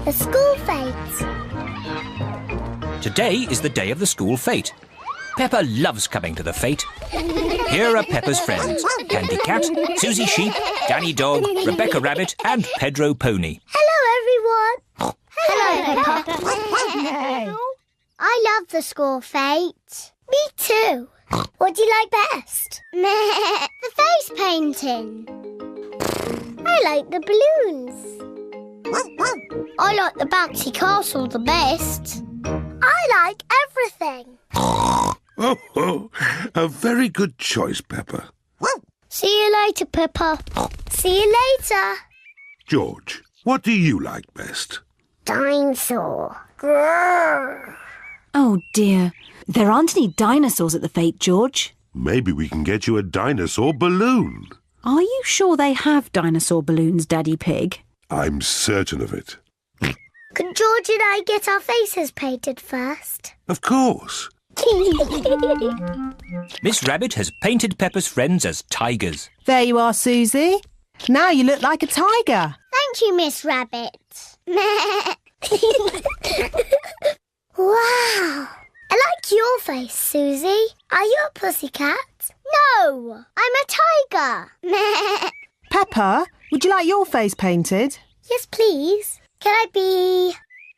The school fete. Today is the day of the school fete. Peppa loves coming to the fete. Here are Peppa's friends: Candy Cat, Susie Sheep, Danny Dog, Rebecca Rabbit and Pedro Pony. Hello, everyone. Hello, Peppa. I love the school fete. Me too. What do you like best? The face painting. I like the balloons. I like the bouncy castle the best. I like everything. Oh, a very good choice, Peppa. See you later, Peppa. See you later. George, what do you like best? Dinosaur. Grrr. Oh dear, there aren't any dinosaurs at the fete, George. Maybe we can get you a dinosaur balloon. Are you sure they have dinosaur balloons, Daddy Pig? I'm certain of it. Could George and I get our faces painted first? Of course. Miss Rabbit has painted Peppa's friends as tigers. There you are, Susie. Now you look like a tiger. Thank you, Miss Rabbit. Wow! I like your face, Susie. Are you a pussycat? No, I'm a tiger. Peppa, would you like your face painted? Yes, please. Can I be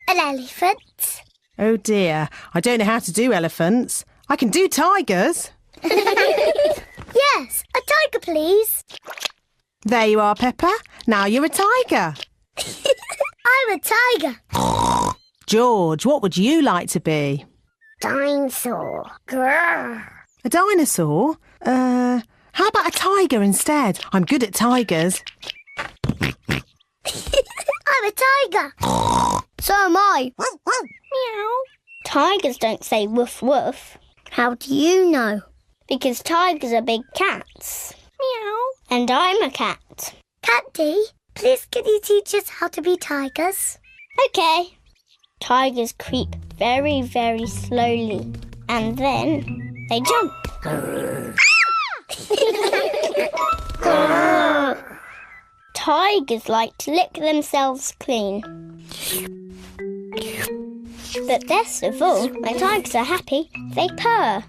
an elephant? Oh dear, I don't know how to do elephants. I can do tigers. Yes, a tiger, please. There you are, Peppa. Now you're a tiger. I'm a tiger. George, what would you like to be? Dinosaur. Grrr. A dinosaur? How about a tiger instead? I'm good at tigers. I'm a tiger. So am I. Meow. Tigers don't say woof woof. How do you know? Because tigers are big cats. Meow. And I'm a cat. Catty, please can you teach us how to be tigers? Okay. Tigers creep very, very slowly. And then they jump. Tigers like to lick themselves clean. But best of all, when tigers are happy, they purr.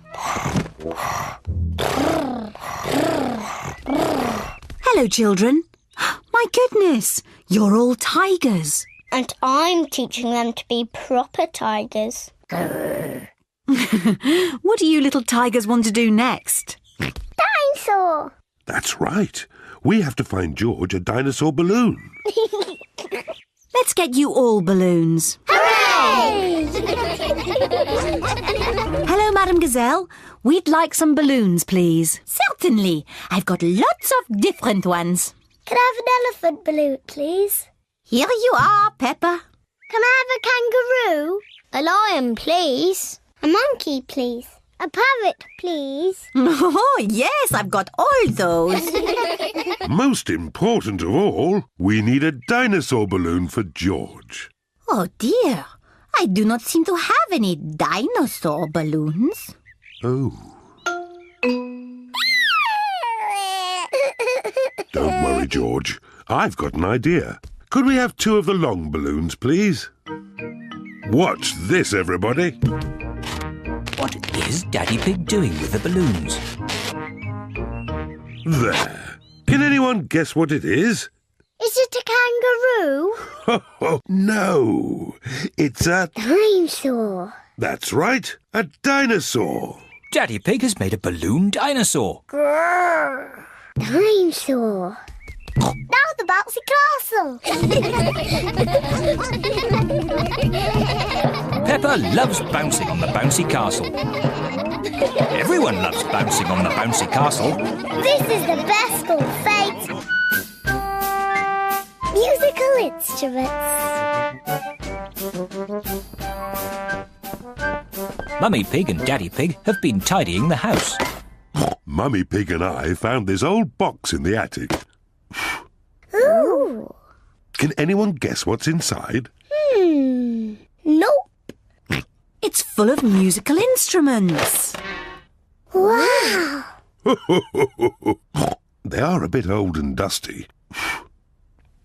Hello, children. My goodness, you're all tigers. And I'm teaching them to be proper tigers. What do you little tigers want to do next? Dinosaur! That's right. We have to find George a dinosaur balloon. Let's get you all balloons. Hooray! Hello, Madam Gazelle. We'd like some balloons, please. Certainly. I've got lots of different ones. Can I have an elephant balloon, please? Here you are, Peppa. Can I have a kangaroo? A lion, please. A monkey, please. A parrot, please. Oh, yes, I've got all those. Most important of all, we need a dinosaur balloon for George. Oh, dear. I do not seem to have any dinosaur balloons. Oh. Don't worry, George. I've got an idea. Could we have 2 of the long balloons, please? Watch this, everybody. What is Daddy Pig doing with the balloons? There. Can anyone guess what it is? Is it a kangaroo? Oh, no. It's a... Dinosaur. That's right. A dinosaur. Daddy Pig has made a balloon dinosaur. Grrr. Dinosaur. Now the bouncy castle. Peppa loves bouncing on the bouncy castle. Everyone loves bouncing on the bouncy castle. This is the best school fete. Musical instruments. Mummy Pig and Daddy Pig have been tidying the house. Mummy Pig and I found this old box in the attic. Ooh. Can anyone guess what's inside? Nope. It's full of musical instruments. Wow. They are a bit old and dusty.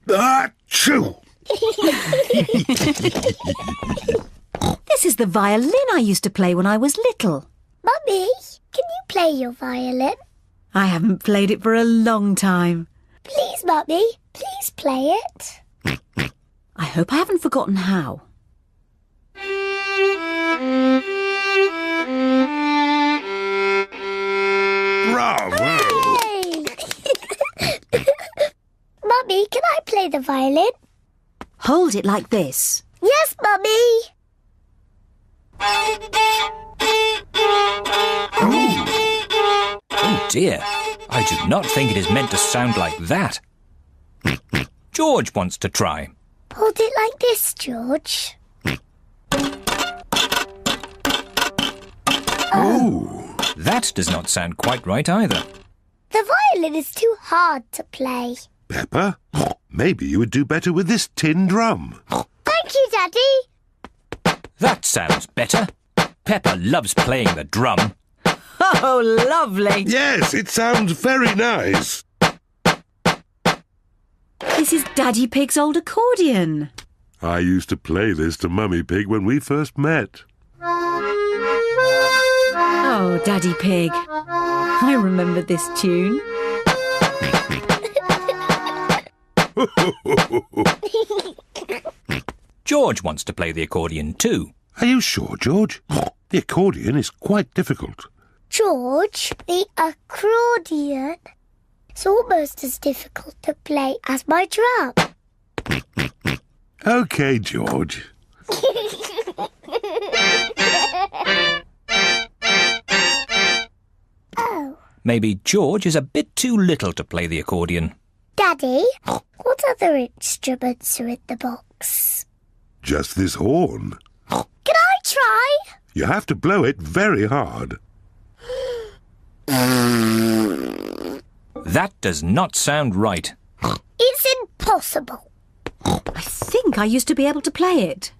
Achoo! This is the violin I used to play when I was little. Mummy, can you play your violin? I haven't played it for a long time. Please, Mummy, please play it. I hope I haven't forgotten how. Bravo! Hey! Mummy, can I play the violin? Hold it like this. Yes, Mummy. Oh dear, I do not think it is meant to sound like that. George wants to try. Hold it like this, George. Oh! That does not sound quite right either. The violin is too hard to play. Peppa, maybe you would do better with this tin drum. Thank you, Daddy. That sounds better. Peppa loves playing the drum. Oh, lovely. Yes, it sounds very nice. This is Daddy Pig's old accordion. I used to play this to Mummy Pig when we first met. Oh, Daddy Pig. I remember this tune. George wants to play the accordion too. Are you sure, George? The accordion is quite difficult. George, the accordion is almost as difficult to play as my drum. OK, George. Oh. Maybe George is a bit too little to play the accordion. Daddy, what other instruments are in the box? Just this horn. Can I try? You have to blow it very hard. That does not sound right. It's impossible. I think I used to be able to play it.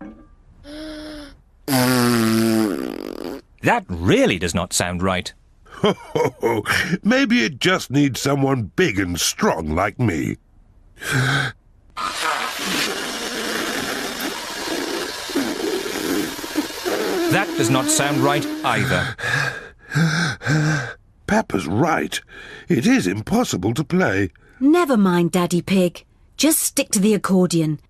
That really does not sound right. Maybe it just needs someone big and strong like me. That does not sound right either. Peppa's right. It is impossible to play. Never mind, Daddy Pig. Just stick to the accordion.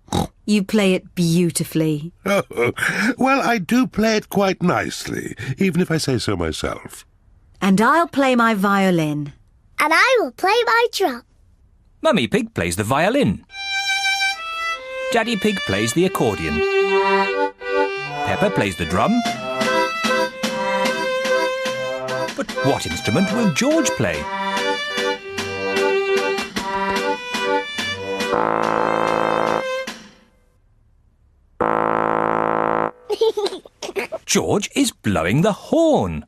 You play it beautifully. Well, I do play it quite nicely, even if I say so myself. And I'll play my violin. And I will play my drum. Mummy Pig plays the violin. Daddy Pig plays the accordion. Peppa plays the drum. But what instrument will George play? George is blowing the horn.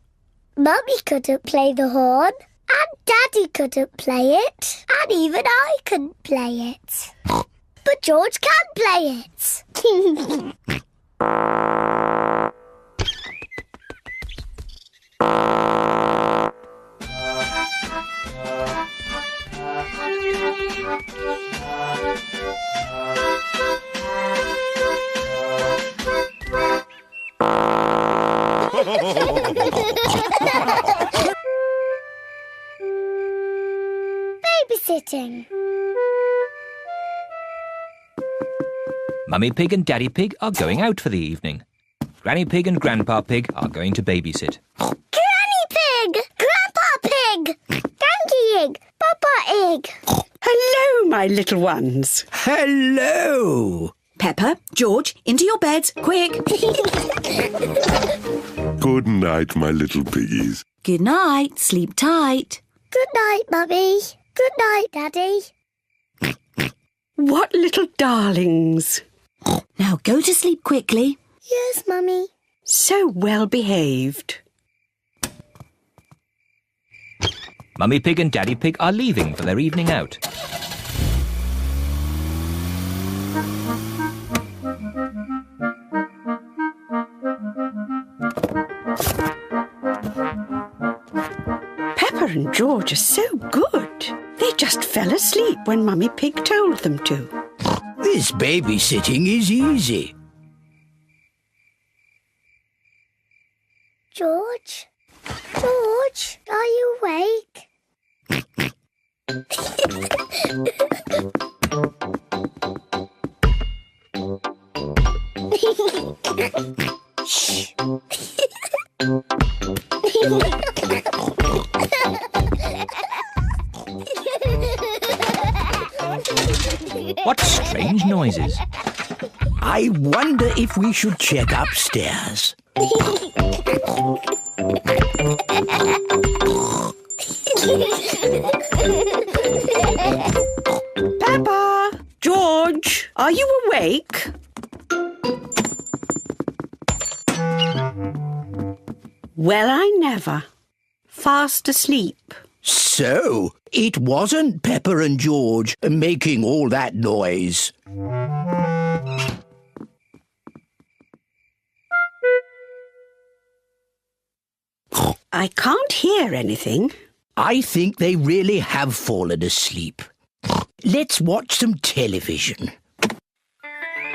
Mummy couldn't play the horn, and Daddy couldn't play it, and even I couldn't play it. But George can play it. Babysitting. Mummy Pig and Daddy Pig are going out for the evening. Granny Pig and Grandpa Pig are going to babysit. Granny Pig! Grandpa Pig! Donkey Egg! Papa Egg! Hello, my little ones. Hello! Peppa, George, into your beds, quick. Good night, my little piggies. Good night, sleep tight. Good night, Mummy. Good night, Daddy. What little darlings. Now go to sleep quickly. Yes, Mummy. So well behaved. Mummy Pig and Daddy Pig are leaving for their evening out. Peppa and George are so good. They just fell asleep when Mummy Pig told them to. This babysitting is easy. George? George, are you awake? Shh. What strange noises. I wonder if we should check upstairs. Peppa! George, are you awake? Well, I never. Fast asleep. So, it wasn't Peppa and George making all that noise. I can't hear anything. I think they really have fallen asleep. Let's watch some television.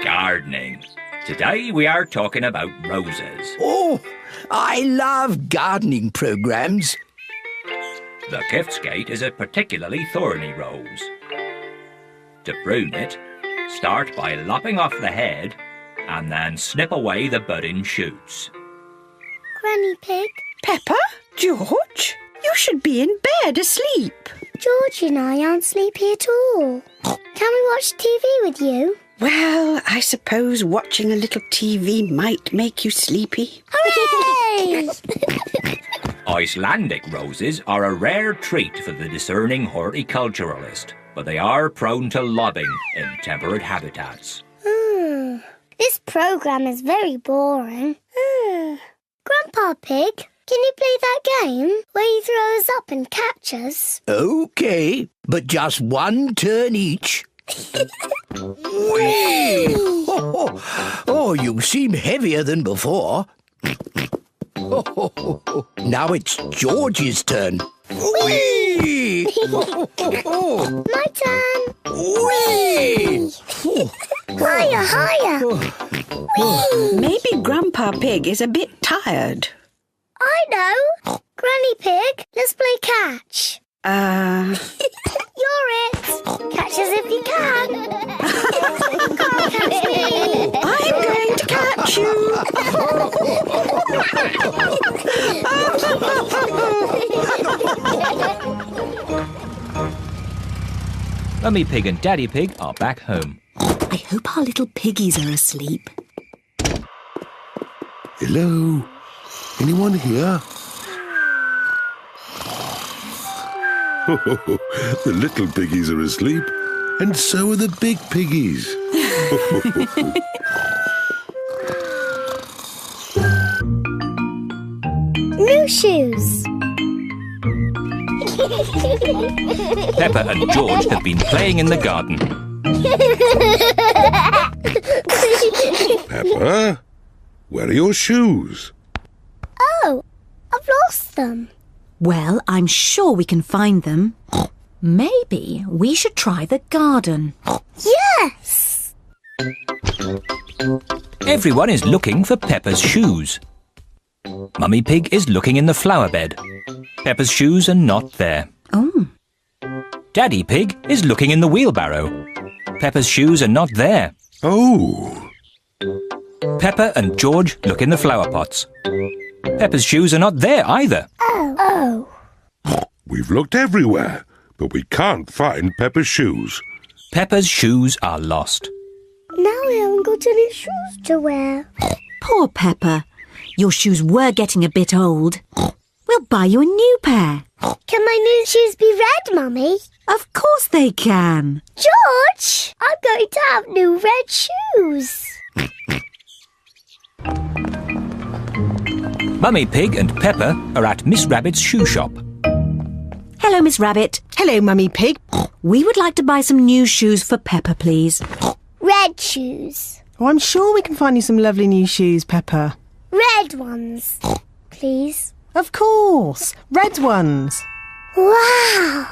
Gardening. Today we are talking about roses. Oh, I love gardening programs. The Giftsgate is a particularly thorny rose. To prune it, start by lopping off the head and then snip away the budding shoots. Granny Pig, Peppa? George? You should be in bed asleep. George and I aren't sleepy at all. Can we watch TV with you? Well, I suppose watching a little TV might make you sleepy. Hooray! Icelandic roses are a rare treat for the discerning horticulturalist, but they are prone to lobbing in temperate habitats. This programme is very boring. Grandpa Pig, can you play that game where you throw us up and catch us? Okay, but just one turn each. Whee! Oh, you seem heavier than before. Now it's George's turn. Whee! My turn. Whee! Higher, higher. Maybe Grandpa Pig is a bit tired. I know. Granny Pig, let's play catch. You're it. Catch us if you can. Can't catch me. I'm going to catch you. Mummy Pig and Daddy Pig are back home. I hope our little piggies are asleep. Hello? Anyone here? The little piggies are asleep, and so are the big piggies. New shoes. Peppa and George have been playing in the garden. Peppa, where are your shoes? Oh, I've lost them. Well, I'm sure we can find them. Maybe we should try the garden. Yes. Everyone is looking for Peppa's shoes. Mummy Pig is looking in the flower bed. Peppa's shoes are not there. Oh. Daddy Pig is looking in the wheelbarrow. Peppa's shoes are not there. Oh, Peppa and George look in the flower pots. Peppa's shoes are not there either. Oh. we've looked everywhere, but we can't find Peppa's shoes. Peppa's shoes are lost. Now we haven't got any shoes to wear. Poor Peppa. Your shoes were getting a bit old. We'll buy you a new pair. Can my new shoes be red, Mummy? Of course they can. George, I'm going to have new red shoes. Mummy Pig and Peppa are at Miss Rabbit's shoe shop. Hello, Miss Rabbit. Hello, Mummy Pig. We would like to buy some new shoes for Peppa, please. Red shoes. Oh, I'm sure we can find you some lovely new shoes, Peppa. Red ones, please. Of course. Red ones. Wow.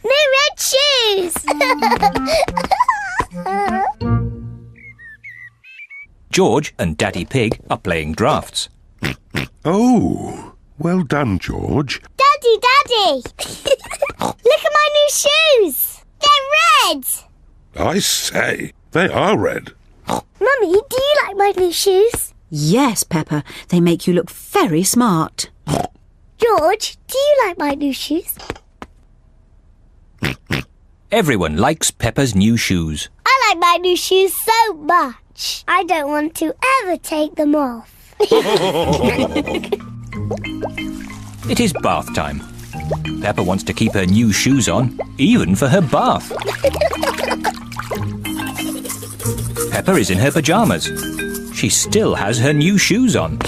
No red shoes! George and Daddy Pig are playing drafts. Oh, well done, George. Daddy! Look at my new shoes! They're red! I say, they are red. Mummy, do you like my new shoes? Yes, Peppa, they make you look very smart. George, do you like my new shoes? Everyone likes Peppa's new shoes. I like my new shoes so much. I don't want to ever take them off. It is bath time. Peppa wants to keep her new shoes on, even for her bath. Peppa is in her pyjamas. She still has her new shoes on.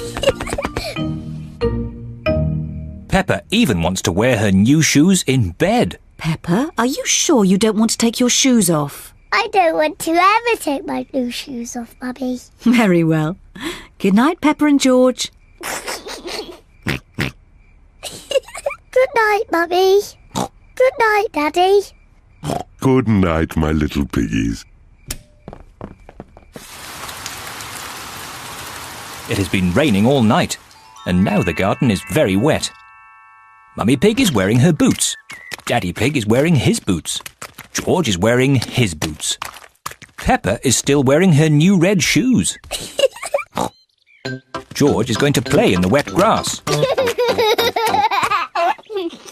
Peppa even wants to wear her new shoes in bed. Peppa, are you sure you don't want to take your shoes off? I don't want to ever take my new shoes off, Mummy. Very well. Good night, Peppa and George. Good night, Mummy. Good night, Daddy. Good night, my little piggies. It has been raining all night, and now the garden is very wet. Mummy Pig is wearing her boots. Daddy Pig is wearing his boots. George is wearing his boots. Peppa is still wearing her new red shoes. George is going to play in the wet grass.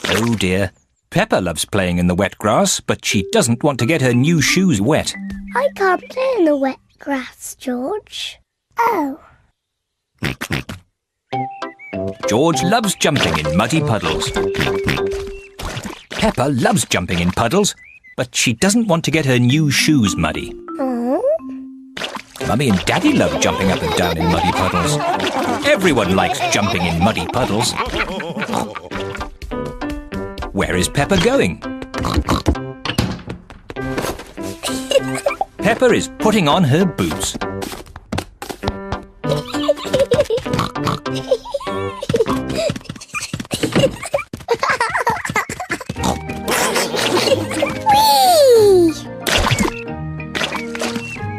Oh dear. Peppa loves playing in the wet grass, but she doesn't want to get her new shoes wet. I can't play in the wet grass, George. Oh. George loves jumping in muddy puddles. Peppa loves jumping in puddles, but she doesn't want to get her new shoes muddy. Oh. Mummy and Daddy love jumping up and down in muddy puddles. Everyone likes jumping in muddy puddles. Where is Peppa going? Peppa is putting on her boots.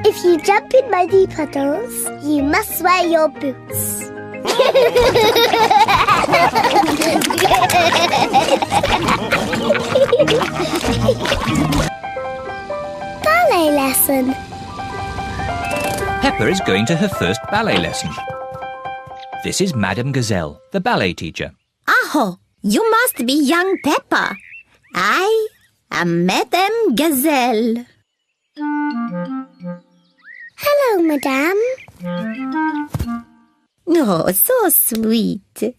If you jump in muddy puddles, you must wear your boots. Ballet lesson. Peppa is going to her first ballet lesson. This is Madame Gazelle, the ballet teacher. Aho, you must be young Peppa. I am Madame Gazelle. Hello, Madame. Oh, so sweet.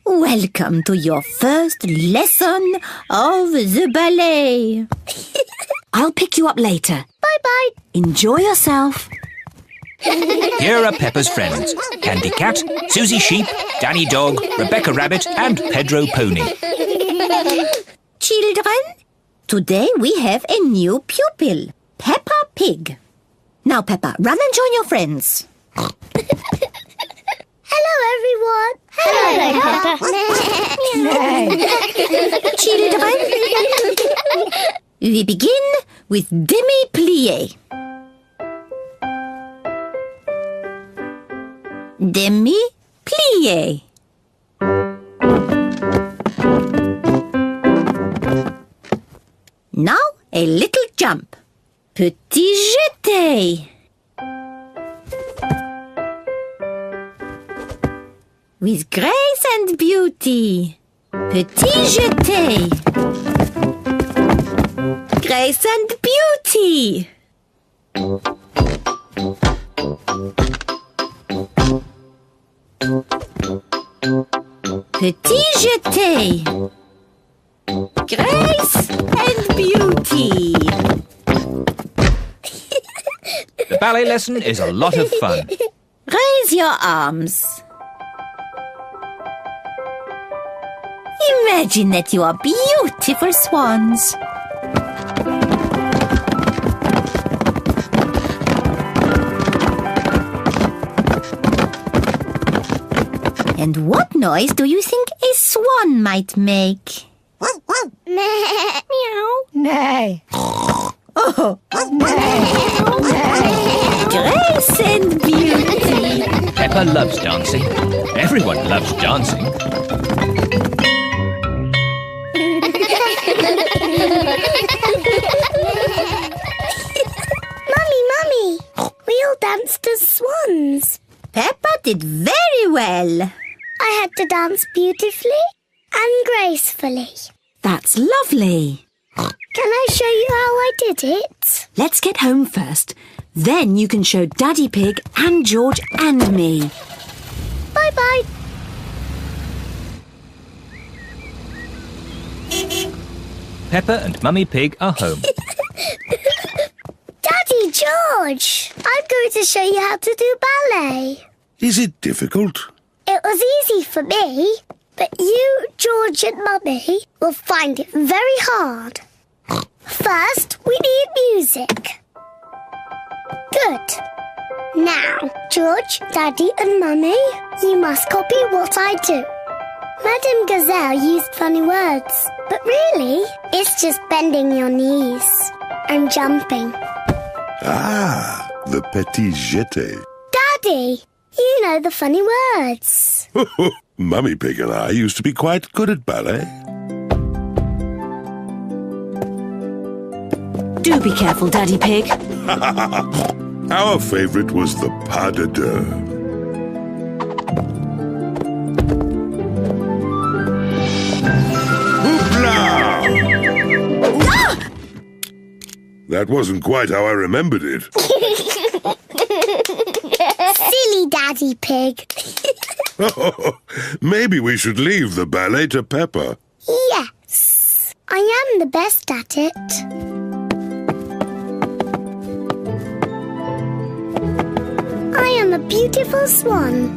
Welcome to your first lesson of the ballet. I'll pick you up later. Bye-bye. Enjoy yourself. Here are Peppa's friends. Candy Cat, Susie Sheep, Danny Dog, Rebecca Rabbit and Pedro Pony. Children, today we have a new pupil, Peppa Pig. Now, Peppa, run and join your friends. Hello, everyone. Hello, Peppa. Children, we begin with demi-plie. Demi-plie. Now, a little jump. Petit jeté. With grace and beauty. Petit jeté. Grace and beauty. Petit jeté. Grace and beauty. The ballet lesson is a lot of fun. Raise your arms. Imagine that you are beautiful swans. And what noise do you think a swan might make? Meow. Nay. Oh, grace and beauty. Peppa loves dancing. Everyone loves dancing. Mummy, we all danced as swans. Peppa did very well. I had to dance beautifully and gracefully. That's lovely. Can I show you how I did it? Let's get home first. Then you can show Daddy Pig and George and me. Bye-bye. Peppa and Mummy Pig are home. Daddy George, I'm going to show you how to do ballet. Is it difficult? It was easy for me, but you, George and Mummy will find it very hard. First, we need music. Good. Now, George, Daddy and Mummy, you must copy what I do. Madame Gazelle used funny words, but really, it's just bending your knees and jumping. Ah, the petit jeté. Daddy, you know the funny words. Mummy Pig and I used to be quite good at ballet. Do be careful, Daddy Pig. Our favourite was the pas de deux. Hoopla! That wasn't quite how I remembered it. Silly Daddy Pig. Maybe we should leave the ballet to Peppa. Yes, I am the best at it. I am a beautiful swan.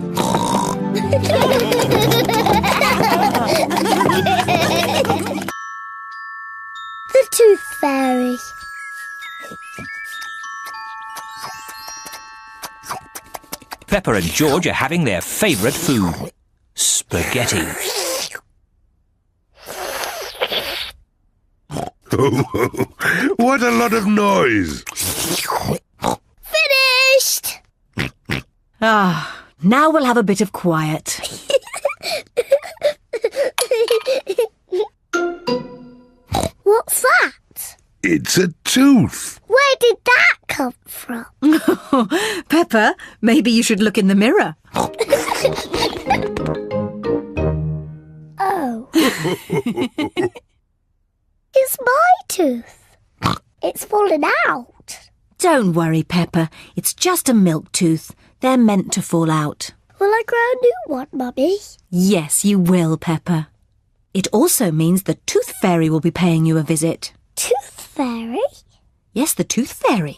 The Tooth Fairy. Peppa and George are having their favourite food, spaghetti. What a lot of noise! Finished! Ah, now we'll have a bit of quiet. What's that? It's a tooth. Where did that come from? Peppa, maybe you should look in the mirror. Oh. It's my tooth. It's fallen out. Don't worry, Peppa. It's just a milk tooth. They're meant to fall out. Will I grow a new one, Mummy? Yes, you will, Peppa. It also means the Tooth Fairy will be paying you a visit. Tooth Fairy? Yes, the Tooth Fairy.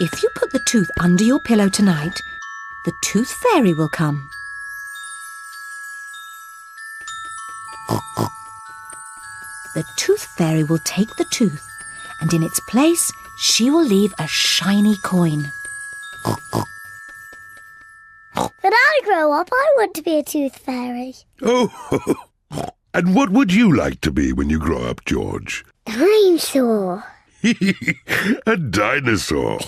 If you put the tooth under your pillow tonight, the Tooth Fairy will come. The Tooth Fairy will take the tooth, and in its place, she will leave a shiny coin. When I grow up, I want to be a tooth fairy. Oh, and what would you like to be when you grow up, George? Dinosaur. A dinosaur.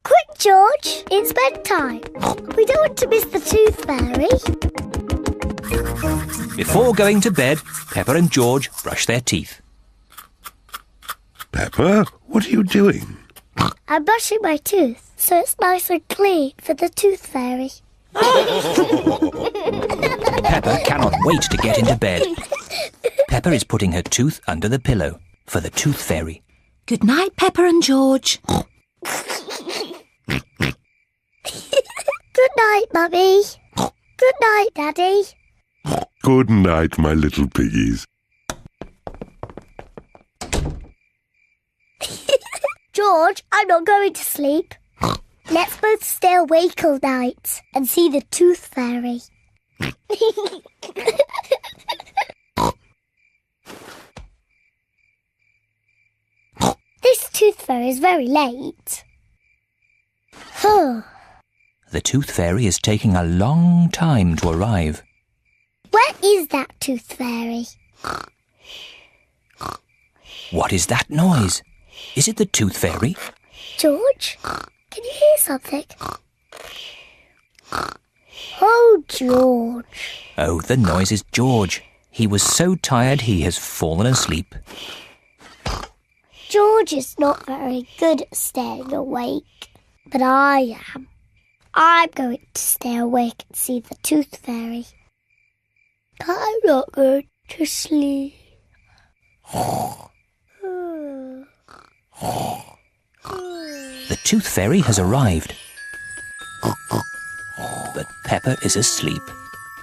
Quick, George, it's bedtime. We don't want to miss the tooth fairy. Before going to bed, Peppa and George brush their teeth. Peppa, what are you doing? I'm brushing my tooth so it's nice and clean for the tooth fairy. Peppa cannot wait to get into bed. Peppa is putting her tooth under the pillow for the Tooth Fairy. Good night, Peppa and George. Good night, Mummy. Good night, Daddy. Good night, my little piggies. George, I'm not going to sleep. Let's both stay awake all night and see the tooth fairy. This tooth fairy is very late. The Tooth Fairy is taking a long time to arrive. Where is that tooth fairy? What is that noise? Is it the Tooth Fairy? George, can you hear something? Oh, George. Oh, the noise is George. He was so tired he has fallen asleep. George is not very good at staying awake, but I am. I'm going to stay awake and see the Tooth Fairy. I'm not going to sleep. The Tooth Fairy has arrived. But Peppa is asleep.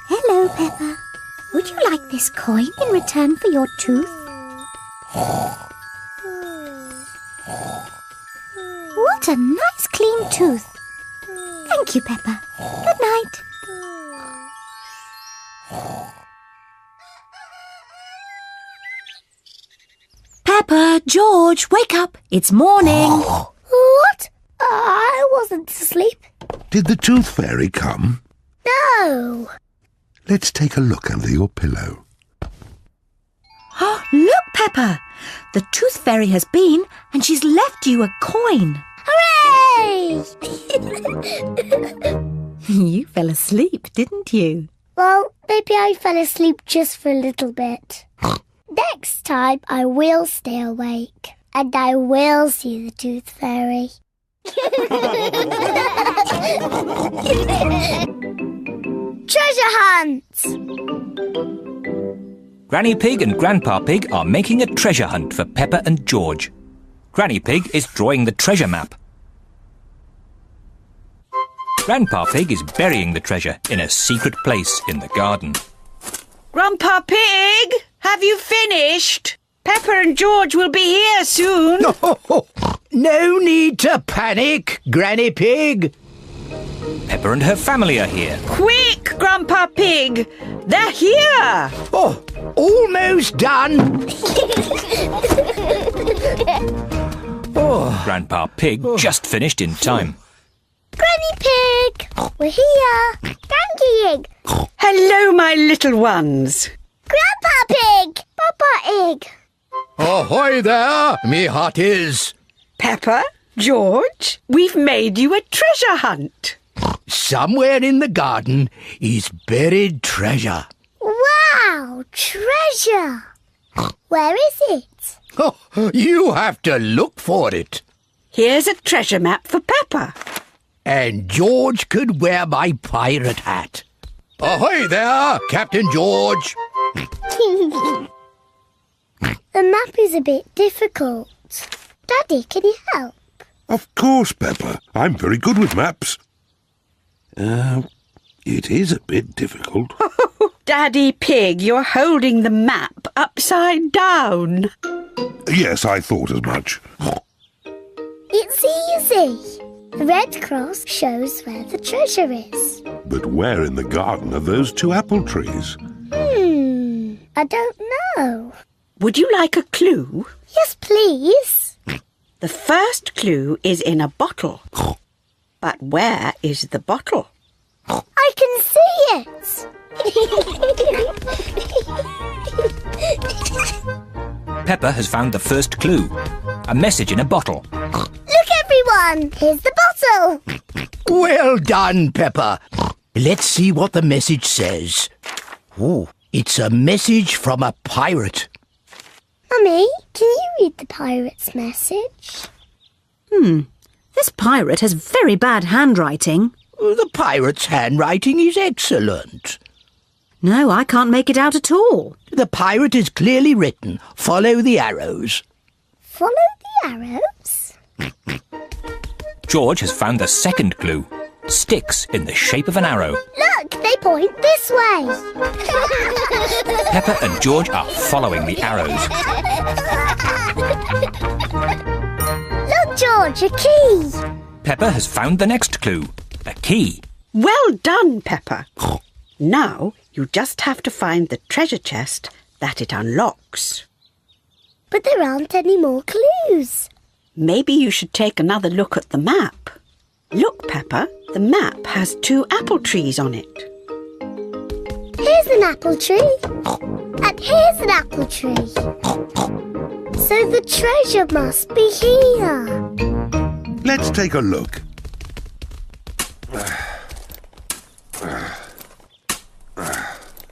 Hello, Peppa. Would you like this coin in return for your tooth? What a nice clean tooth. Thank you, Peppa. Good night. Peppa, George, wake up. It's morning. What? I wasn't asleep. Did the Tooth Fairy come? No. Let's take a look under your pillow. Look, Peppa. The Tooth Fairy has been and she's left you a coin. Hooray! You fell asleep, didn't you? Well, maybe I fell asleep just for a little bit. Next time I will stay awake and I will see the Tooth Fairy. Treasure hunt! Granny Pig and Grandpa Pig are making a treasure hunt for Peppa and George. Granny Pig is drawing the treasure map. Grandpa Pig is burying the treasure in a secret place in the garden. Grandpa Pig, have you finished? Peppa and George will be here soon. No need to panic, Granny Pig. Peppa and her family are here. Quick, Grandpa Pig. They're here. Oh, almost done. Grandpa Pig just finished in time. Granny Pig! We're here! Thank you! Hello, my little ones. Grandpa Pig! Papa Egg! Ahoy there, me hearties. Peppa, George, we've made you a treasure hunt. Somewhere in the garden is buried treasure. Wow! Treasure! Where is it? Oh, you have to look for it. Here's a treasure map for Peppa. And George could wear my pirate hat. Ahoy there, Captain George. The map is a bit difficult. Daddy, can you help? Of course, Peppa. I'm very good with maps. It is a bit difficult. Daddy Pig, you're holding the map upside down. Yes, I thought as much. It's easy. The red cross shows where the treasure is. But where in the garden are those two apple trees? I don't know. Would you like a clue? Yes, please. The first clue is in a bottle. But where is the bottle? I can see it. Peppa has found the first clue. A message in a bottle. Look, everyone. Here's the bottle. Well done, Peppa. Let's see what the message says. Oh, it's a message from a pirate. Mummy, can you read the pirate's message? This pirate has very bad handwriting. The pirate's handwriting is excellent. No, I can't make it out at all. The pirate is clearly written. Follow the arrows. Follow the arrows? George has found the second clue. Sticks in the shape of an arrow. Look, they point this way. Peppa and George are following the arrows. Look, George, a key. Peppa has found the next clue. A key. Well done, Peppa. Now you just have to find the treasure chest that it unlocks. But there aren't any more clues. Maybe you should take another look at the map. Look, Peppa, the map has 2 apple trees on it. Here's an apple tree. And here's an apple tree. So the treasure must be here. Let's take a look.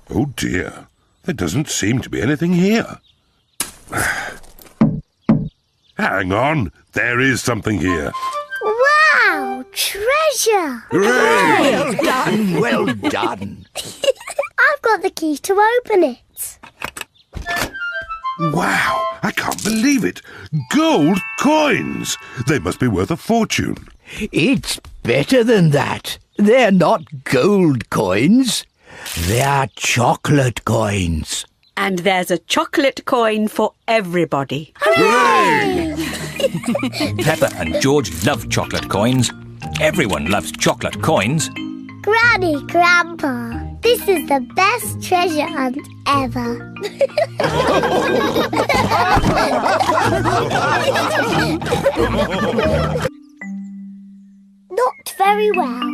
Oh dear, there doesn't seem to be anything here. Hang on, there is something here. Wow, treasure! Hooray! Well done, well done. I've got the key to open it. Wow, I can't believe it. Gold coins! They must be worth a fortune. It's better than that. They're not gold coins. They're chocolate coins. And there's a chocolate coin for everybody. Hooray! Peppa and George love chocolate coins. Everyone loves chocolate coins. Granny, Grandpa, this is the best treasure hunt ever. Not very well.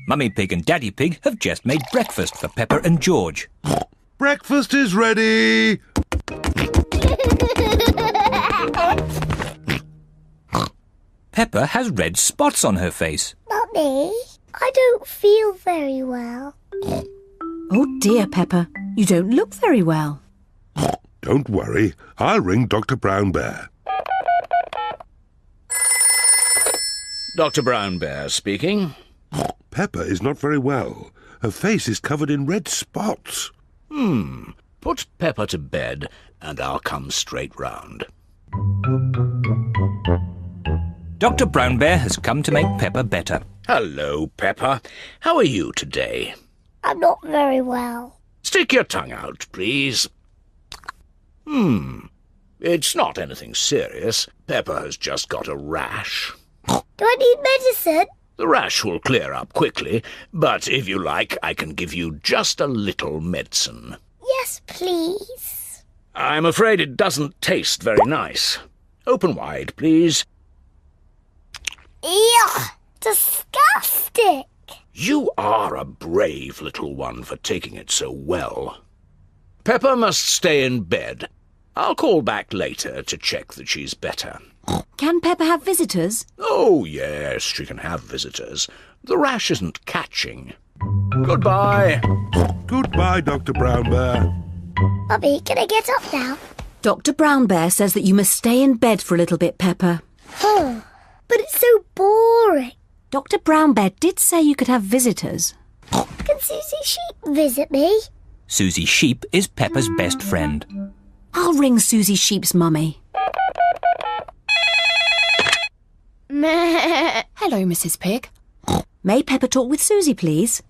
Mummy Pig and Daddy Pig have just made breakfast for Peppa and George. Breakfast is ready! Peppa has red spots on her face. Mummy, I don't feel very well. Oh dear, Peppa, you don't look very well. Don't worry, I'll ring Dr. Brown Bear. Dr. Brown Bear speaking. Peppa is not very well. Her face is covered in red spots. Put Peppa to bed and I'll come straight round. Dr. Brown Bear has come to make Peppa better. Hello, Peppa. How are you today? I'm not very well. Stick your tongue out, please. It's not anything serious. Peppa has just got a rash. Do I need medicine? The rash will clear up quickly, but if you like, I can give you just a little medicine. Yes, please. I'm afraid it doesn't taste very nice. Open wide, please. Ew, disgusting. You are a brave little one for taking it so well. Peppa must stay in bed. I'll call back later to check that she's better. Can Peppa have visitors? Oh, yes, she can have visitors. The rash isn't catching. Goodbye. Goodbye, Dr. Brown Bear. Mummy, can I get up now? Dr. Brown Bear says that you must stay in bed for a little bit, Peppa. Oh, but it's so boring. Dr. Brown Bear did say you could have visitors. Can Susie Sheep visit me? Susie Sheep is Peppa's best friend. I'll ring Susie Sheep's mummy. Hello, Mrs. Pig. May Peppa talk with Susie, please?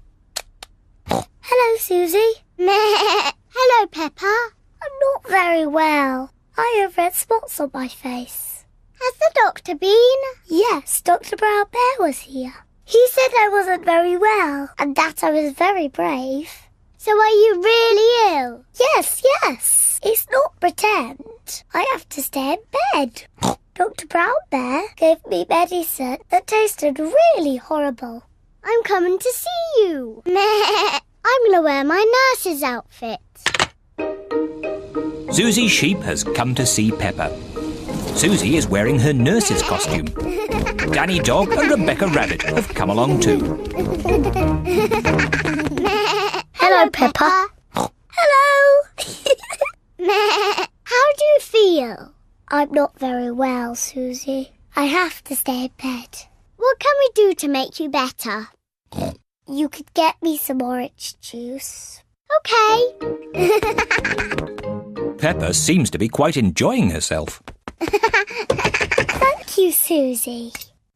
Hello, Susie. Hello, Peppa. I'm not very well. I have red spots on my face. Has the doctor been? Yes, Dr. Brown Bear was here. He said I wasn't very well and that I was very brave. So are you really ill? Yes. It's not pretend. I have to stay in bed. Dr. Brown Bear gave me medicine that tasted really horrible. I'm coming to see you. I'm going to wear my nurse's outfit. Susie Sheep has come to see Peppa. Susie is wearing her nurse's costume. Danny Dog and Rebecca Rabbit have come along too. Hello, Peppa. Hello. How do you feel? I'm not very well, Susie. I have to stay in bed. What can we do to make you better? You could get me some orange juice. Okay. Peppa seems to be quite enjoying herself. Thank you, Susie.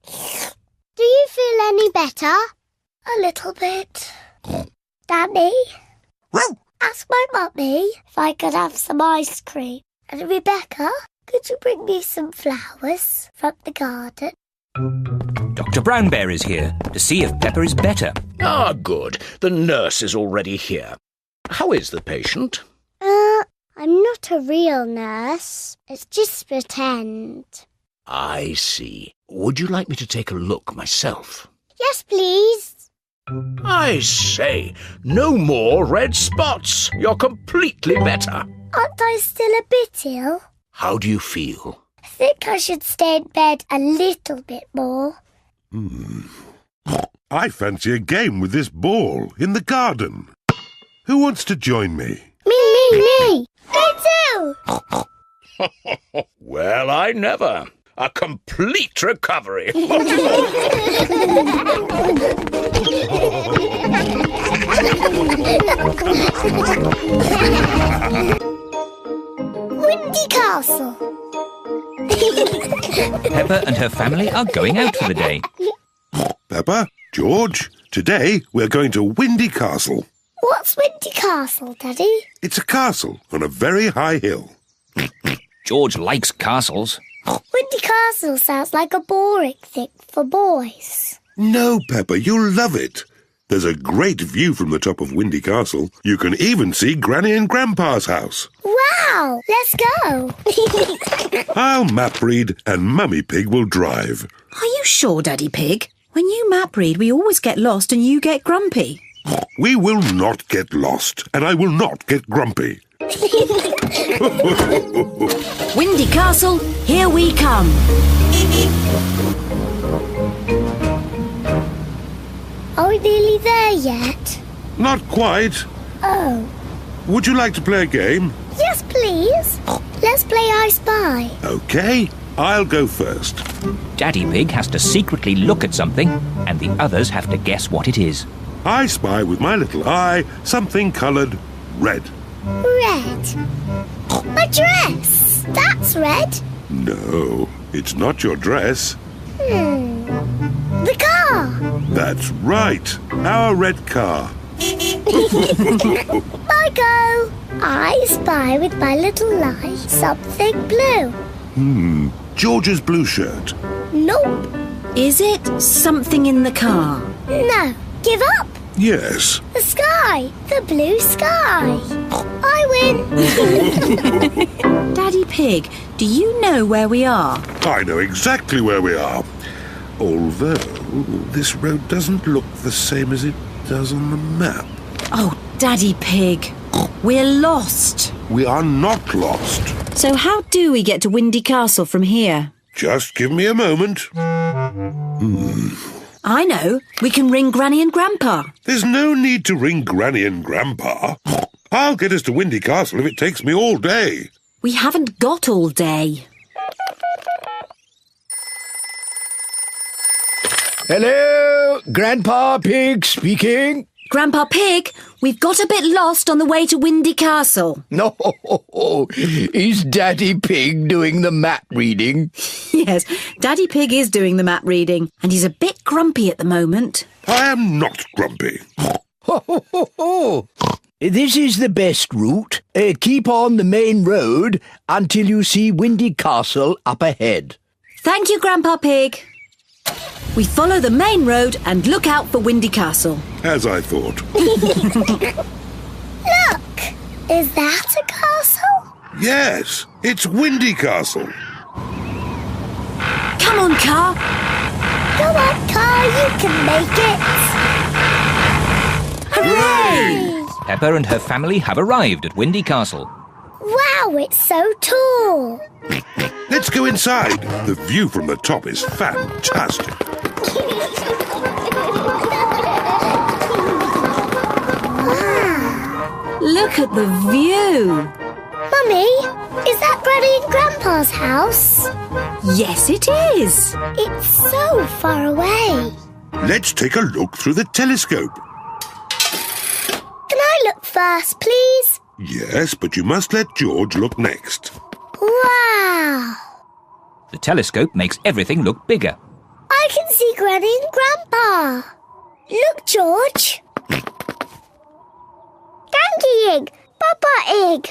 Do you feel any better? A little bit. Danny? Ask my mummy if I could have some ice cream. And Rebecca, could you bring me some flowers from the garden? Dr. Brown Bear is here to see if Peppa is better. Ah, good. The nurse is already here. How is the patient? I'm not a real nurse. It's just pretend. I see. Would you like me to take a look myself? Yes, please. I say, no more red spots. You're completely better. Aren't I still a bit ill? How do you feel? I think I should stay in bed a little bit more. I fancy a game with this ball in the garden. Who wants to join me? Me! Me too! Well, I never. A complete recovery. Windy Castle. Peppa and her family are going out for the day. Peppa, George, today we're going to Windy Castle. What's Windy Castle, Daddy? It's a castle on a very high hill. George likes castles. Windy Castle sounds like a boring thing for boys. No, Peppa, you'll love it. There's a great view from the top of Windy Castle. You can even see Granny and Grandpa's house. Wow! Let's go! I'll map read and Mummy Pig will drive. Are you sure, Daddy Pig? When you map read, we always get lost and you get grumpy. We will not get lost, and I will not get grumpy. Windy Castle, here we come. Are we nearly there yet? Not quite. Oh. Would you like to play a game? Yes, please. Let's play I Spy. Okay, I'll go first. Daddy Pig has to secretly look at something, and the others have to guess what it is. I spy with my little eye something coloured red. Red. My dress. That's red. No, it's not your dress. The car. That's right, our red car. I go. I spy with my little eye something blue. George's blue shirt. Nope. Is it something in the car? No. Give up. Yes. The sky. The blue sky. I win. Daddy Pig, do you know where we are? I know exactly where we are. Although this road doesn't look the same as it does on the map. Oh, Daddy Pig, we're lost. We are not lost. So how do we get to Windy Castle from here? Just give me a moment. I know. We can ring Granny and Grandpa. There's no need to ring Granny and Grandpa. I'll get us to Windy Castle if it takes me all day. We haven't got all day. Hello, Grandpa Pig speaking. Grandpa Pig, we've got a bit lost on the way to Windy Castle. No, is Daddy Pig doing the map reading? Yes, Daddy Pig is doing the map reading, and he's a bit grumpy at the moment. I am not grumpy. This is the best route. Keep on the main road until you see Windy Castle up ahead. Thank you, Grandpa Pig. We follow the main road and look out for Windy Castle. As I thought. Look! Is that a castle? Yes, it's Windy Castle. Come on, car. Come on, car, you can make it. Hooray! Peppa and her family have arrived at Windy Castle. Wow, it's so tall. Let's go inside. The view from the top is fantastic. Look at the view. Mummy, is that Granny and Grandpa's house? Yes, it is. It's so far away. Let's take a look through the telescope. Can I look first, please? Yes, but you must let George look next. Wow. The telescope makes everything look bigger. I can see Granny and Grandpa. Look, George. Donkey egg, Papa egg.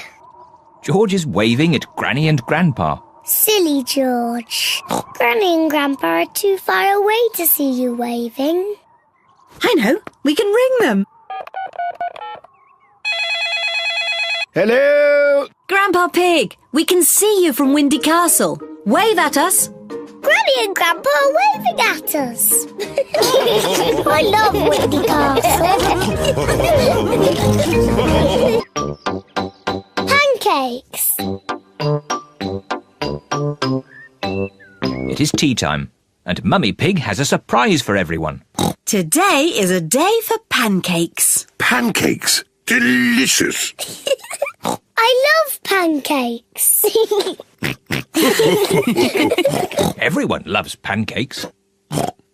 George is waving at Granny and Grandpa. Silly George. Granny and Grandpa are too far away to see you waving. I know. We can ring them. Hello? Grandpa Pig, we can see you from Windy Castle. Wave at us. Granny and Grandpa are waving at us. I love Windy Castle. Pancakes. It is tea time, and Mummy Pig has a surprise for everyone. Today is a day for pancakes. Pancakes? Delicious. I love pancakes. Everyone loves pancakes.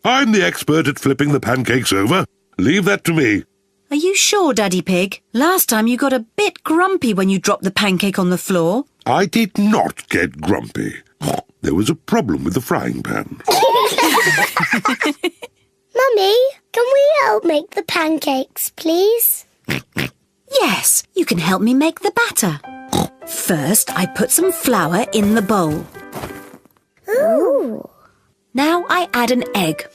I'm the expert at flipping the pancakes over. Leave that to me. Are you sure, Daddy Pig? Last time you got a bit grumpy when you dropped the pancake on the floor. I did not get grumpy. There was a problem with the frying pan. Mummy, can we help make the pancakes, please? Yes, you can help me make the batter. First, I put some flour in the bowl. Ooh. Now I add an egg.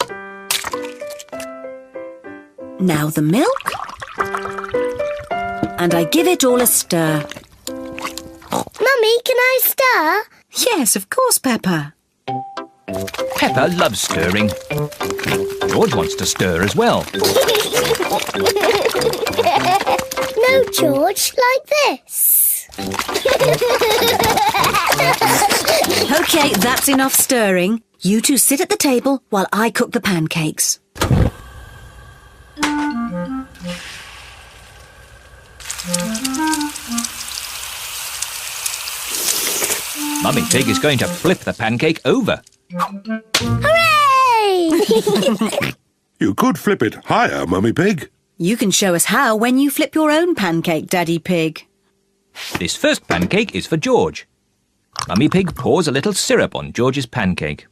Now the milk. And I give it all a stir. Mummy, can I stir? Yes, of course, Peppa. Peppa loves stirring. George wants to stir as well. No, George, like this. OK, that's enough stirring. You two sit at the table while I cook the pancakes. Mummy Pig is going to flip the pancake over. Hooray! You could flip it higher, Mummy Pig. You can show us how when you flip your own pancake, Daddy Pig. This first pancake is for George. Mummy Pig pours a little syrup on George's pancake.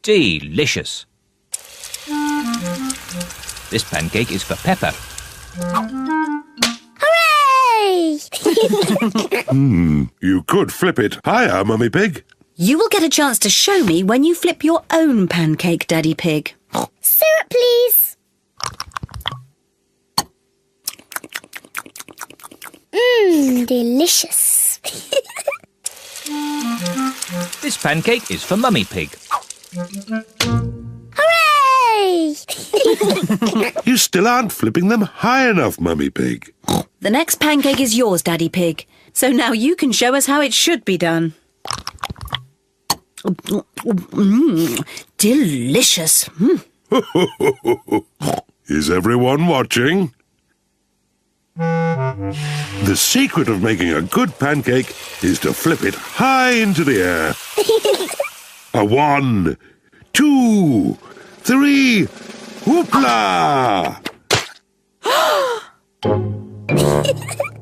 Delicious. This pancake is for Peppa. Hooray! You could flip it higher, Mummy Pig. You will get a chance to show me when you flip your own pancake, Daddy Pig. Syrup, please. Delicious. This pancake is for Mummy Pig. Hooray! You still aren't flipping them high enough, Mummy Pig. The next pancake is yours, Daddy Pig. So now you can show us how it should be done. Delicious. Is everyone watching? The secret of making a good pancake is to flip it high into the air. A 1, 2, 3, whoopla!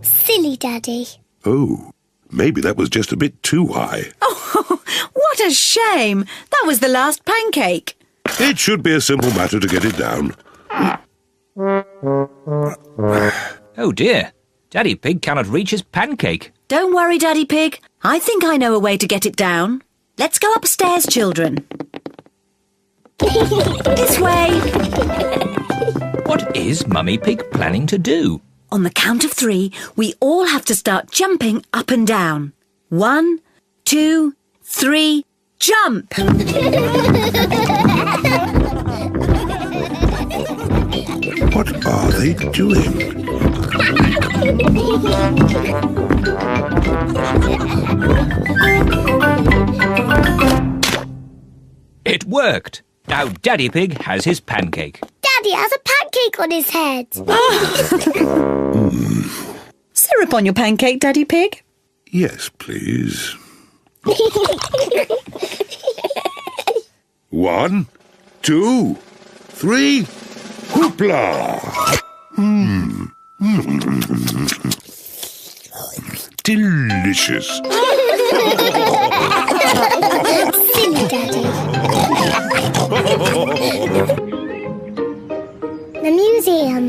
Silly Daddy. Oh, maybe that was just a bit too high. Oh, what a shame. That was the last pancake. It should be a simple matter to get it down. Oh dear, Daddy Pig cannot reach his pancake. Don't worry, Daddy Pig. I think I know a way to get it down. Let's go upstairs, children. This way. What is Mummy Pig planning to do? On the count of 3, we all have to start jumping up and down. 1, 2, 3, jump! What are they doing? It worked. Now Daddy Pig has his pancake. Daddy has a pancake on his head. Syrup on your pancake, Daddy Pig? Yes, please. 1, 2, 3, whoopla! Delicious. Silly Daddy. The museum.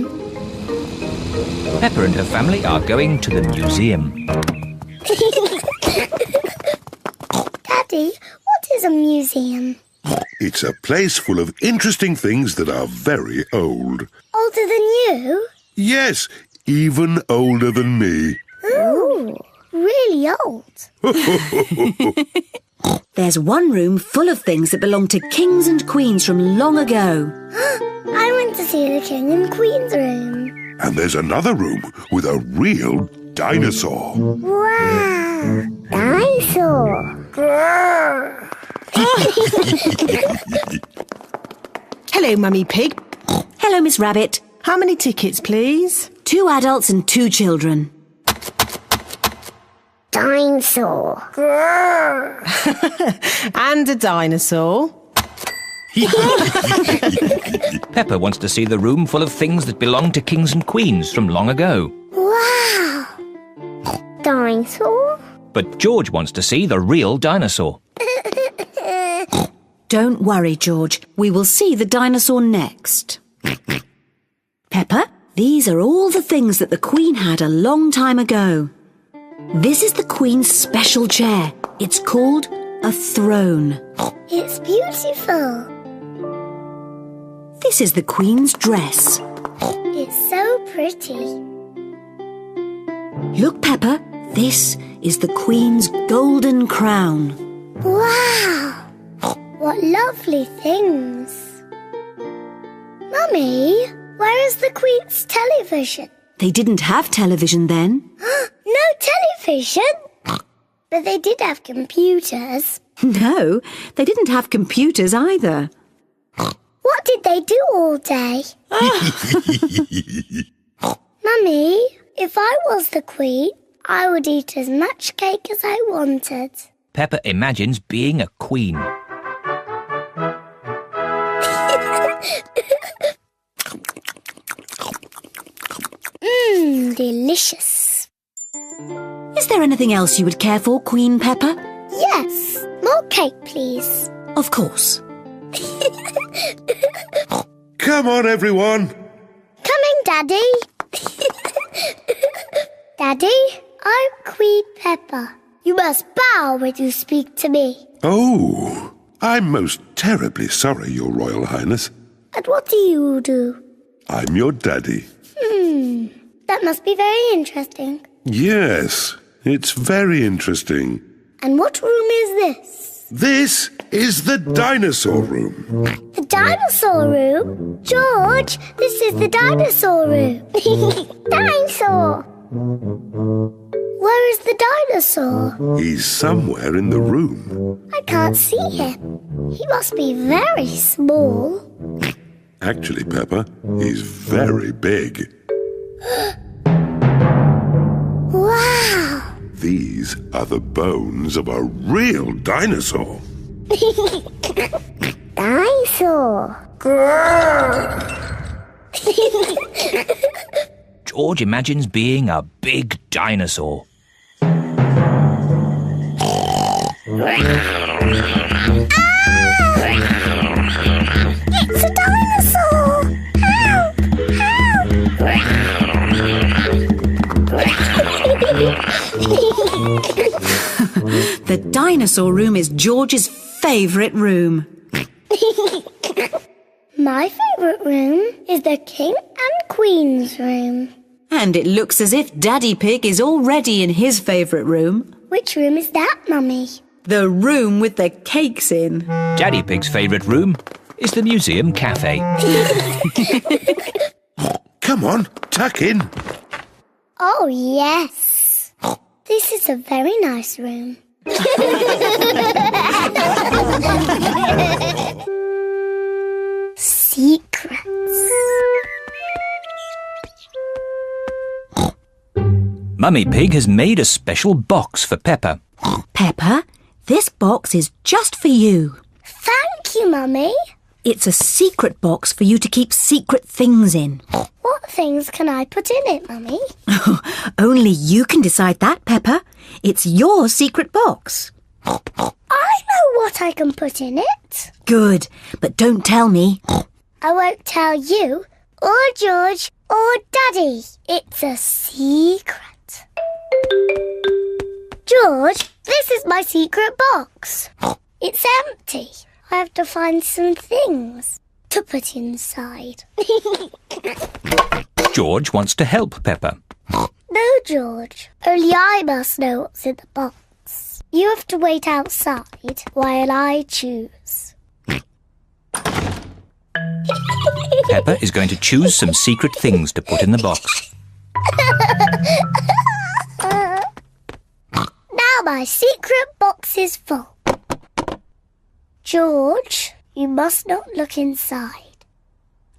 Peppa and her family are going to the museum. Daddy, what is a museum? It's a place full of interesting things that are very old. Older than you? Yes, even older than me. Ooh. really old. There's one room full of things that belong to kings and queens from long ago. I want to see the King and Queen's room. And there's another room with a real dinosaur. Wow! Dinosaur! Grrr. Hello, Mummy Pig. Hello, Miss Rabbit. How many tickets, please? 2 adults and 2 children. Dinosaur! Grrr. And a dinosaur. Peppa wants to see the room full of things that belong to kings and queens from long ago. Wow! Dinosaur? But George wants to see the real dinosaur. Don't worry, George. We will see the dinosaur next. Peppa, these are all the things that the Queen had a long time ago. This is the Queen's special chair. It's called a throne. It's beautiful. This is the Queen's dress. It's so pretty. Look, Peppa, this is the Queen's golden crown. Wow! What lovely things. Mummy, where is the Queen's television? They didn't have television then. No television? But they did have computers. No, they didn't have computers either. What did they do all day? Mummy, if I was the Queen, I would eat as much cake as I wanted. Peppa imagines being a queen. Delicious. Is there anything else you would care for, Queen Peppa? Yes, more cake, please. Of course. Come on, everyone. Coming, Daddy. Daddy, I'm Queen Peppa. You must bow when you speak to me. Oh, I'm most terribly sorry, Your Royal Highness. And what do you do? I'm your daddy. That must be very interesting. Yes, it's very interesting. And what room is this? This is the dinosaur room. The dinosaur room? George, this is the dinosaur room. Dinosaur! Where is the dinosaur? He's somewhere in the room. I can't see him. He must be very small. Actually, Peppa, he's very big. Wow! These are the bones of a real dinosaur. Dinosaur! George imagines being a big dinosaur. It's a dinosaur! Help! The dinosaur room is George's favourite room. My favourite room is the King and Queen's room. And it looks as if Daddy Pig is already in his favourite room. Which room is that, Mummy? The room with the cakes in. Daddy Pig's favourite room is the museum cafe. Come on, tuck in. Oh, yes. This is a very nice room. Secrets. Mummy Pig has made a special box for Peppa. Peppa, this box is just for you. Thank you, Mummy. It's a secret box for you to keep secret things in. What things can I put in it, Mummy? Only you can decide that, Peppa. It's your secret box. I know what I can put in it. Good, but don't tell me. I won't tell you, or George, or Daddy. It's a secret. George, this is my secret box. It's empty. I have to find some things to put inside. George wants to help Peppa. No, George. Only I must know what's in the box. You have to wait outside while I choose. Peppa is going to choose some secret things to put in the box. Now my secret box is full. George, you must not look inside.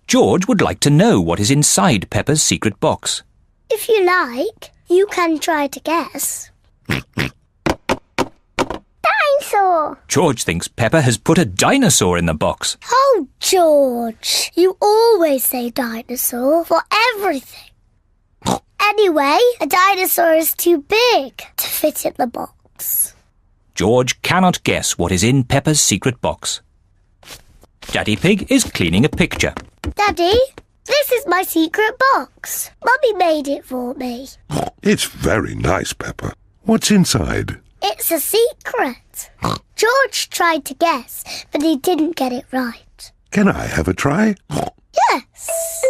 George would like to know what is inside Peppa's secret box. If you like, you can try to guess. Dinosaur! George thinks Peppa has put a dinosaur in the box. Oh, George, you always say dinosaur for everything. Anyway, a dinosaur is too big to fit in the box. George cannot guess what is in Peppa's secret box. Daddy Pig is cleaning a picture. Daddy, this is my secret box. Mummy made it for me. It's very nice, Peppa. What's inside? It's a secret. George tried to guess, but he didn't get it right. Can I have a try? Yes.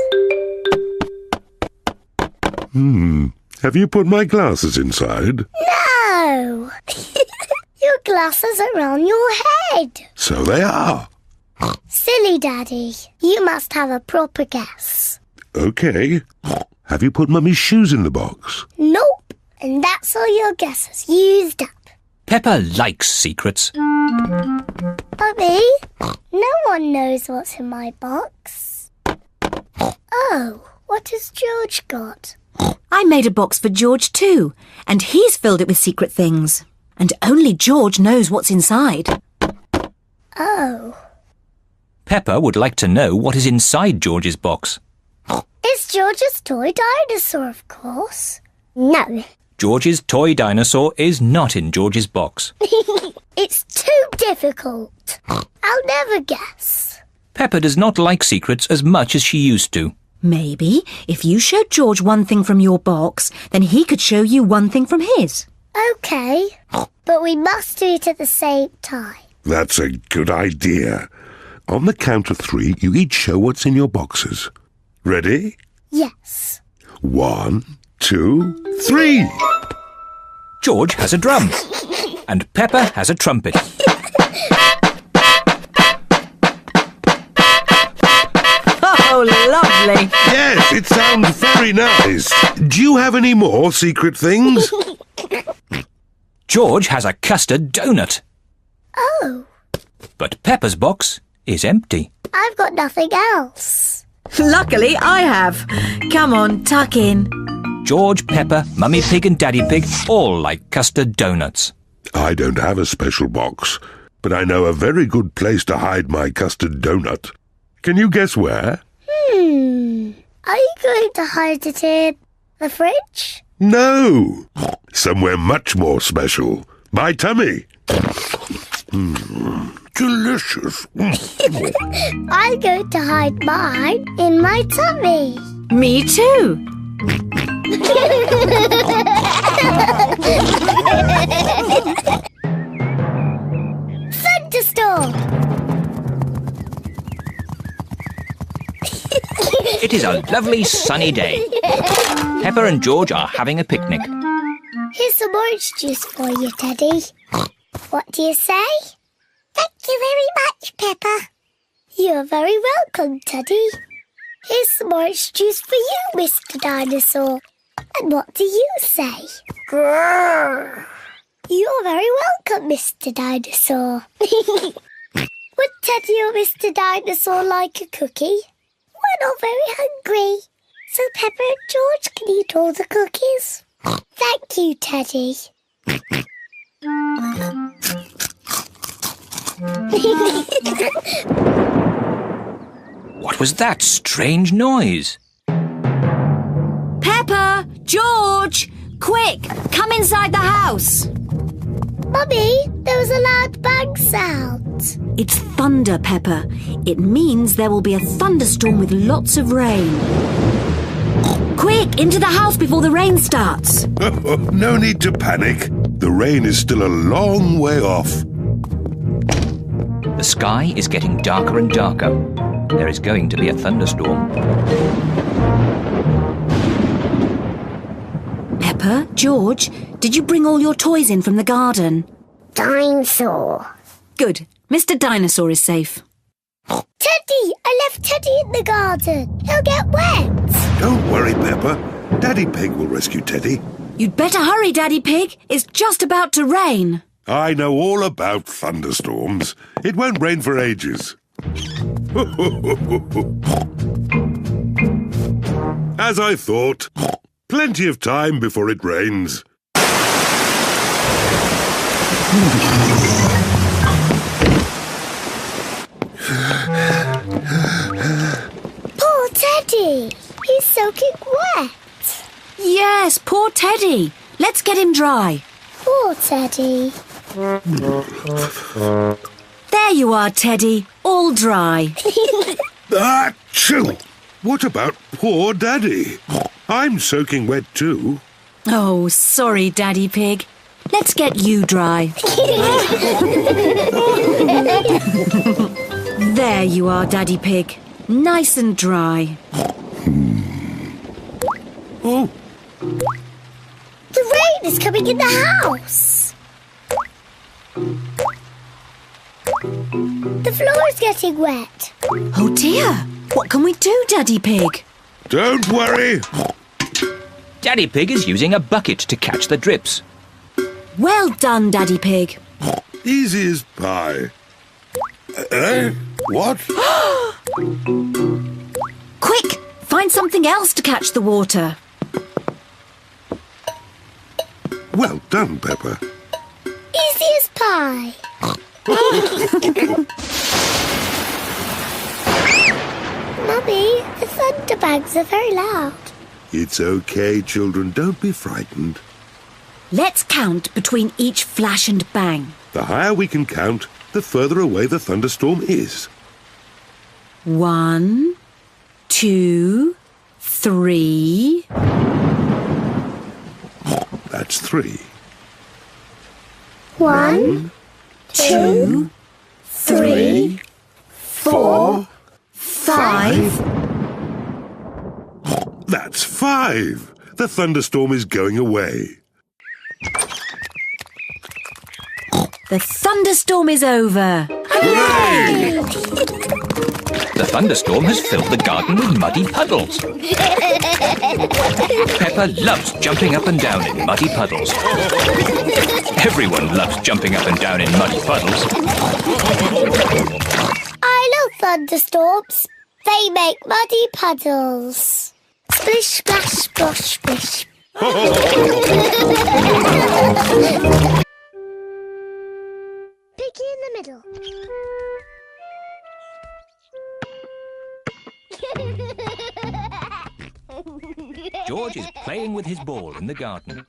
Have you put my glasses inside? No. Your glasses are on your head. So they are. Silly Daddy. You must have a proper guess. OK. Have you put Mummy's shoes in the box? Nope. And that's all your guesses used up. Peppa likes secrets. Mummy, no one knows what's in my box. Oh, what has George got? I made a box for George too, and he's filled it with secret things. And only George knows what's inside. Oh. Peppa would like to know what is inside George's box. It's George's toy dinosaur, of course. No. George's toy dinosaur is not in George's box. It's too difficult. I'll never guess. Peppa does not like secrets as much as she used to. Maybe if you showed George one thing from your box, then he could show you one thing from his. OK, but we must do it at the same time. That's a good idea. On the count of 3, you each show what's in your boxes. Ready? Yes. 1, 2, 3. George has a drum, and Peppa has a trumpet. Oh, lovely. Yes, it sounds very nice. Do you have any more secret things? George has a custard donut, Oh, but Peppa's box is empty. I've got nothing else. Luckily, I have. Come on, tuck in. George, Peppa, Mummy Pig and Daddy Pig all like custard donuts. I don't have a special box, but I know a very good place to hide my custard donut. Can you guess where? Are you going to hide it in the fridge? No! Somewhere much more special. My tummy. Delicious. I'm going to hide mine in my tummy. Me too. Thunderstorm! It is a lovely sunny day. Peppa and George are having a picnic. Here's some orange juice for you, Teddy. What do you say? Thank you very much, Peppa. You're very welcome, Teddy. Here's some orange juice for you, Mr. Dinosaur. And what do you say? Grrr. You're very welcome, Mr. Dinosaur. Would Teddy or Mr. Dinosaur like a cookie? We're not very hungry, so Peppa and George can eat all the cookies. Thank you, Teddy. What was that strange noise? Peppa, George, quick, come inside the house. Mummy, there was a loud bang sound. It's thunder, Peppa. It means there will be a thunderstorm with lots of rain. Quick, into the house before the rain starts. No need to panic. The rain is still a long way off. The sky is getting darker and darker. There is going to be a thunderstorm. Peppa, Peppa, George, did you bring all your toys in from the garden? Dinosaur. Good. Mr. Dinosaur is safe. Teddy! I left Teddy in the garden. He'll get wet. Don't worry, Peppa. Daddy Pig will rescue Teddy. You'd better hurry, Daddy Pig. It's just about to rain. I know all about thunderstorms. It won't rain for ages. As I thought. Plenty of time before it rains. Poor Teddy. He's soaking wet. Yes, poor Teddy. Let's get him dry. Poor Teddy. There you are, Teddy. All dry. Achoo! What about poor Daddy? I'm soaking wet too. Oh, sorry, Daddy Pig. Let's get you dry. There you are, Daddy Pig. Nice and dry. Oh, The rain is coming in the house. The floor is getting wet. Oh dear. What can we do, Daddy Pig? don't worry. Daddy Pig is using a bucket to catch the drips. Well done, Daddy Pig. Easy as pie. What? Quick, find something else to catch the water. Well done, Peppa. Easy as pie. Mummy, the thunderbags are very loud. It's okay, children. Don't be frightened. Let's count between each flash and bang. The higher we can count, the further away the thunderstorm is. 1, 2, 3. That's 3. 1, 2, 3, 4, 5. That's 5. The thunderstorm is going away. The thunderstorm is over. Hooray! The thunderstorm has filled the garden with muddy puddles. Peppa loves jumping up and down in muddy puddles. Everyone loves jumping up and down in muddy puddles. I love thunderstorms. They make muddy puddles. Splish, splash, splosh, splish. Piggy in the middle. George is playing with his ball in the garden.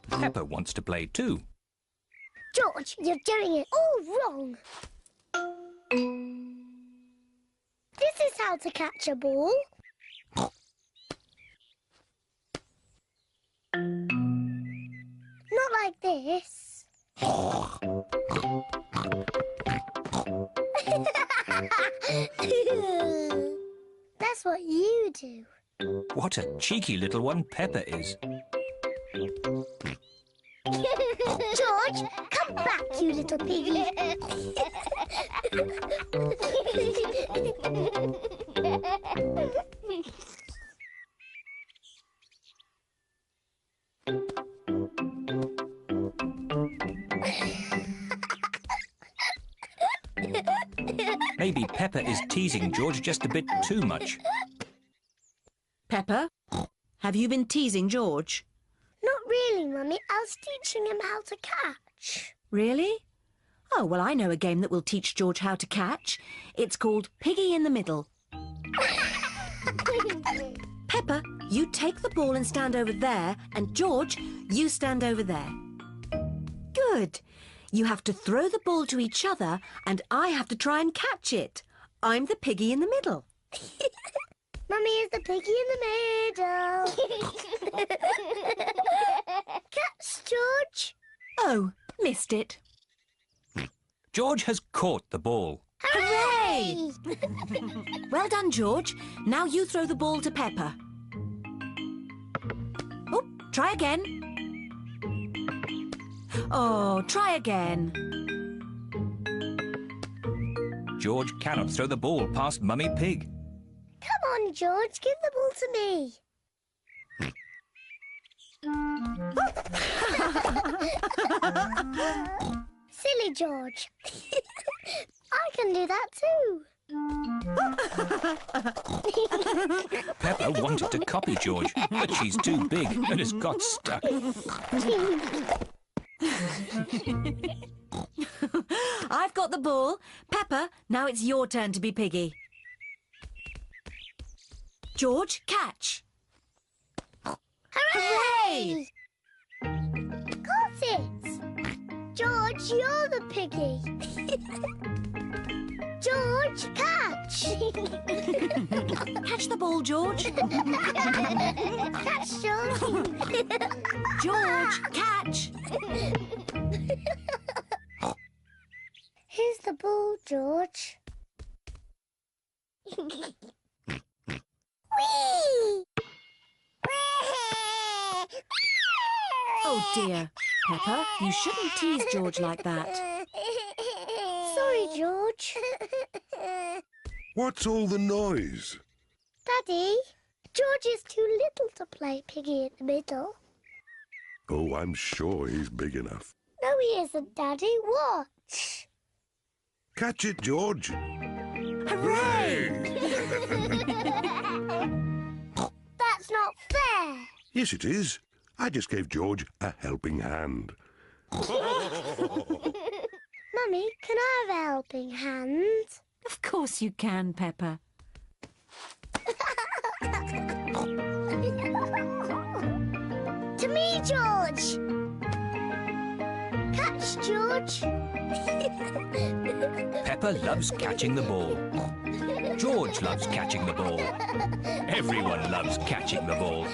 Peppa wants to play too. George, you're doing it all wrong. This is how to catch a ball. Not like this. That's what you do. What a cheeky little one Peppa is. George, come back, you little piggy. Maybe Peppa is teasing George just a bit too much. Peppa, have you been teasing George? Not really, Mummy. I was teaching him how to catch. Really? Oh, well, I know a game that will teach George how to catch. It's called Piggy in the Middle. Peppa, you take the ball and stand over there, and George, you stand over there. Good. You have to throw the ball to each other, and I have to try and catch it. I'm the piggy in the middle. Mummy is the piggy in the middle. Catch, George. Oh, missed it. George has caught the ball. Hooray! Well done, George. Now you throw the ball to Peppa. Oh, try again. Oh, try again. George cannot throw the ball past Mummy Pig. Come on, George, give the ball to me. Silly George. I can do that too. Peppa wanted to copy George, but she's too big and has got stuck. I've got the ball. Peppa, now it's your turn to be Piggy. George, catch. Hooray! Got it! George, you're the piggy. George, catch! Catch the ball, George. Catch, George. George, catch. Here's the ball, George. Whee! Oh dear. Peppa, you shouldn't tease George like that. Sorry, George. What's all the noise? Daddy, George is too little to play piggy in the middle. Oh, I'm sure he's big enough. No, he isn't, Daddy. Watch. Catch it, George. Hooray! That's not fair. Yes, it is. I just gave George a helping hand. Mummy, can I have a helping hand? Of course you can, Peppa. To me, George. Catch, George. Peppa loves catching the ball. George loves catching the ball. Everyone loves catching the ball.